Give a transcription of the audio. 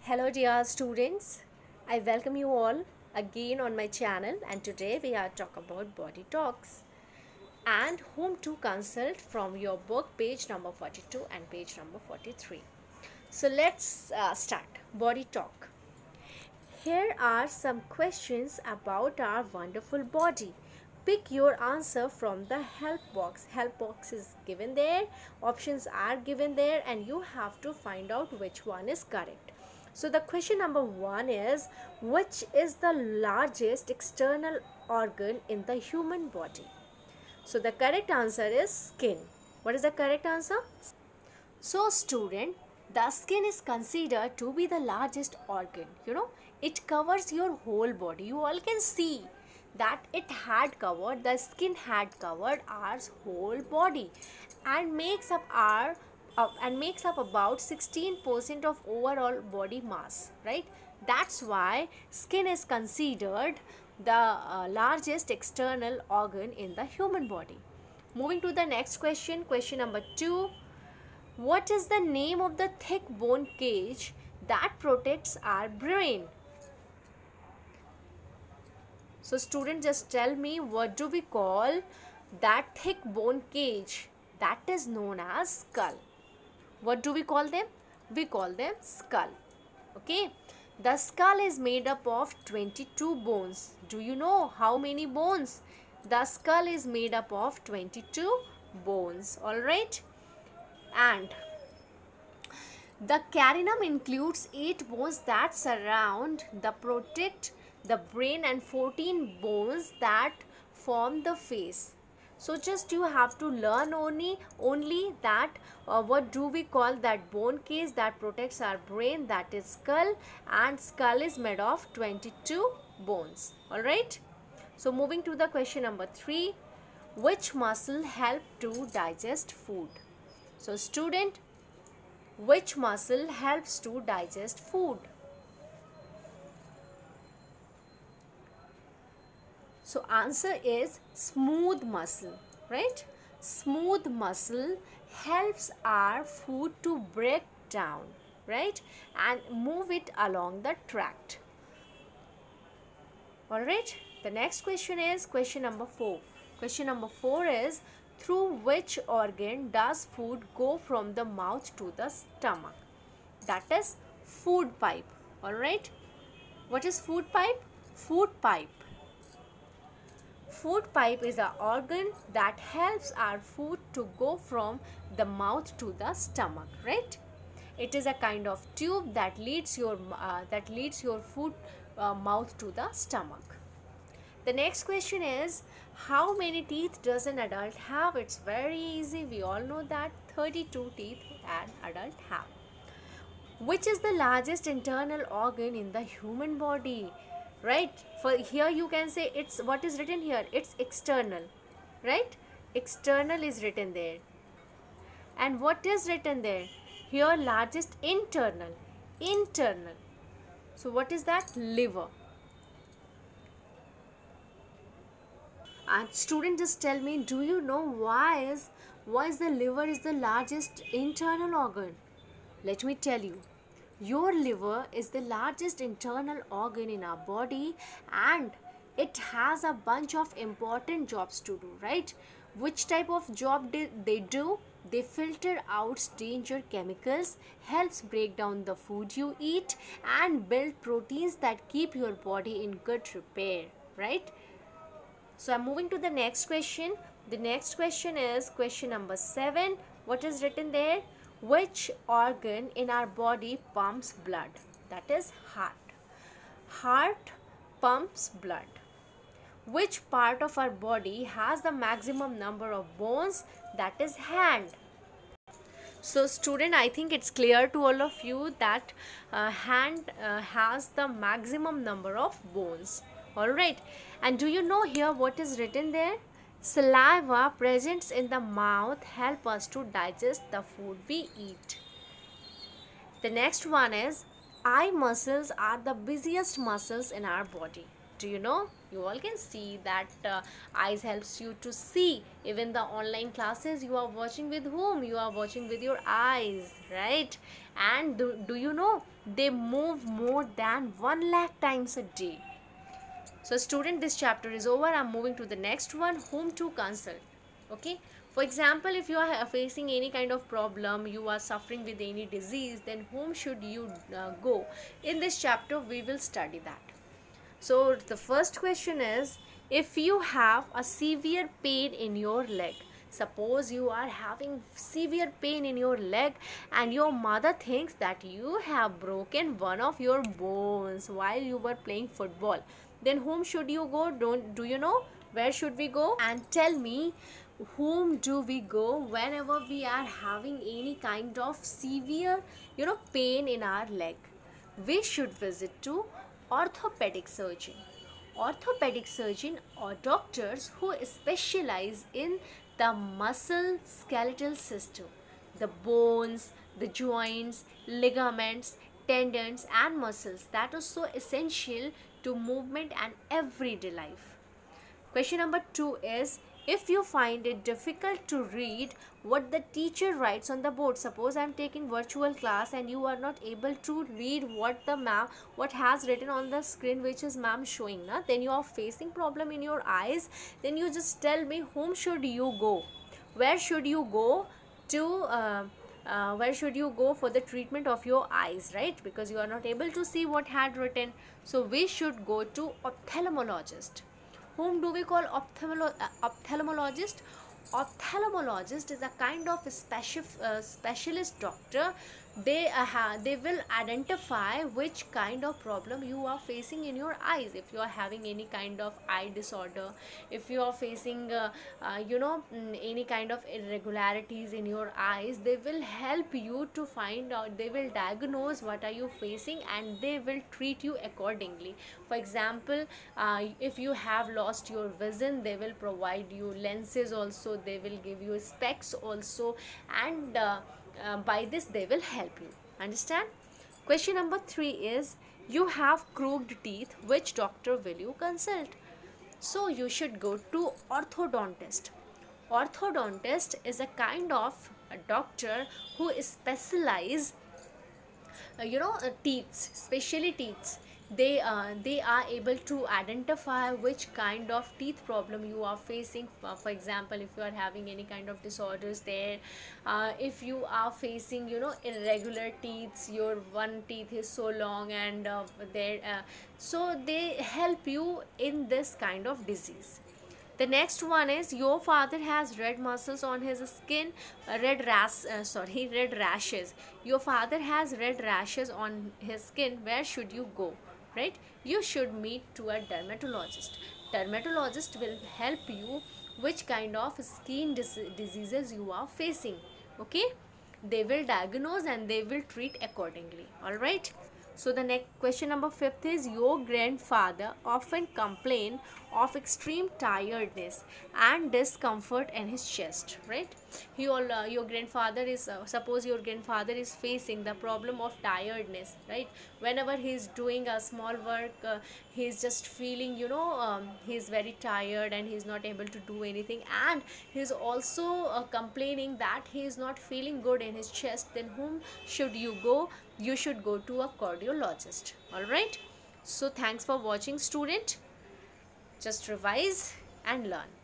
Hello dear students, I welcome you all again on my channel, and today we are talking about body talks and whom to consult from your book page number 42 and page number 43. So let's start body talk. Here are some questions about our wonderful body. Pick your answer from the help box. Help box is given there, options are given there, and you have to find out which one is correct. So the question number 1 is, which is the largest external organ in the human body? So the correct answer is skin. What is the correct answer? So student, the skin is considered to be the largest organ. It covers your whole body. You all can see that the skin had covered our whole body and makes up about 16% of overall body mass, right? That's why skin is considered the largest external organ in the human body. Moving to the next question, question number 2. What is the name of the thick bone cage that protects our brain? So students, just tell me, what do we call that thick bone cage? That is known as skull. What do we call them? We call them skull. Okay. The skull is made up of 22 bones. Do you know how many bones? The skull is made up of 22 bones. Alright. And the carinum includes 8 bones that surround the protect the brain and 14 bones that form the face. So just you have to learn only that what do we call that bone case that protects our brain, that is skull, and skull is made of 22 bones. Alright. So moving to the question number 3. Which muscle help to digest food? So student, which muscle helps to digest food? So answer is smooth muscle, right? Smooth muscle helps our food to break down, right? And move it along the tract. Alright, the next question is question number 4. Question number 4 is, through which organ does food go from the mouth to the stomach? That is food pipe. Alright. What is food pipe? Food pipe. Food pipe is an organ that helps our food to go from the mouth to the stomach, right? It is a kind of tube that leads your food mouth to the stomach. The next question is, how many teeth does an adult have? It's very easy. We all know that 32 teeth an adult have. Which is the largest internal organ in the human body? Right? For here you can say it's what is written here. It's external. Right? External is written there. And what is written there? Here largest internal. Internal. So what is that? Liver. And student, just tell me, do you know why is the liver is the largest internal organ? Let me tell you. Your liver is the largest internal organ in our body, and it has a bunch of important jobs to do, right? Which type of job they do? They filter out danger chemicals, helps break down the food you eat, and build proteins that keep your body in good repair, right? So I'm moving to the next question. The next question is question number 7. What is written there? Which organ in our body pumps blood? That is heart. Heart pumps blood. Which part of our body has the maximum number of bones? That is hand. So student, I think it's clear to all of you that hand has the maximum number of bones. Alright. And do you know here what is written there? Saliva present in the mouth help us to digest the food we eat. The next one is, eye muscles are the busiest muscles in our body. Do you know? You all can see that eyes helps you to see. Even the online classes you are watching with whom? You are watching with your eyes, right? And do you know they move more than 1 lakh times a day. So student, this chapter is over. I'm moving to the next one, whom to consult. Okay. For example, if you are facing any kind of problem, you are suffering with any disease, then whom should you go? In this chapter, we will study that. So the first question is, if you have a severe pain in your leg, suppose you are having severe pain in your leg and your mother thinks that you have broken one of your bones while you were playing football, then whom should you go? Do you know where should we go? And tell me, whom do we go whenever we are having any kind of severe pain in our leg? We should visit to orthopedic surgeon. Orthopedic surgeon or doctors who specialize in the muscle skeletal system, the bones, the joints, ligaments, tendons and muscles that are so essential to movement and everyday life. Question number 2 is, if you find it difficult to read what the teacher writes on the board, suppose I am taking virtual class and you are not able to read what has written on the screen which is ma'am showing, then you are facing problem in your eyes, then you just tell me whom should you go? Where should you go to where should you go for the treatment of your eyes, right? Because you are not able to see what had written. So we should go to ophthalmologist. Whom do we call ophthalmologist? Ophthalmologist is a kind of specialist doctor. They will identify which kind of problem you are facing in your eyes. If you are having any kind of eye disorder, if you are facing any kind of irregularities in your eyes, they will help you to find out. They will diagnose what are you facing and they will treat you accordingly. For example, if you have lost your vision, they will provide you lenses also, they will give you specs also, and by this they will help you. Understand? Question number 3 is, you have crooked teeth, which doctor will you consult? So you should go to orthodontist. Orthodontist is a kind of a doctor who specialize teeth, especially teeth. They are able to identify which kind of teeth problem you are facing. For example, if you are having any kind of disorders there, if you are facing irregular teeth, your one teeth is so long and so they help you in this kind of disease. The next one is, your father has red muscles on his skin, red rashes. Your father has red rashes on his skin. Where should you go? Right? You should meet to a dermatologist. Dermatologist will help you which kind of skin diseases you are facing. Okay? They will diagnose and they will treat accordingly. All right? So the next question number 5 is, your grandfather often complain of extreme tiredness and discomfort in his chest, right? Your grandfather is suppose your grandfather is facing the problem of tiredness, right? Whenever he is doing a small work, he is just feeling he is very tired and he is not able to do anything, and he is also complaining that he is not feeling good in his chest. Then whom should you go? You should go to a cardiologist. All right? So thanks for watching, student. Just revise and learn.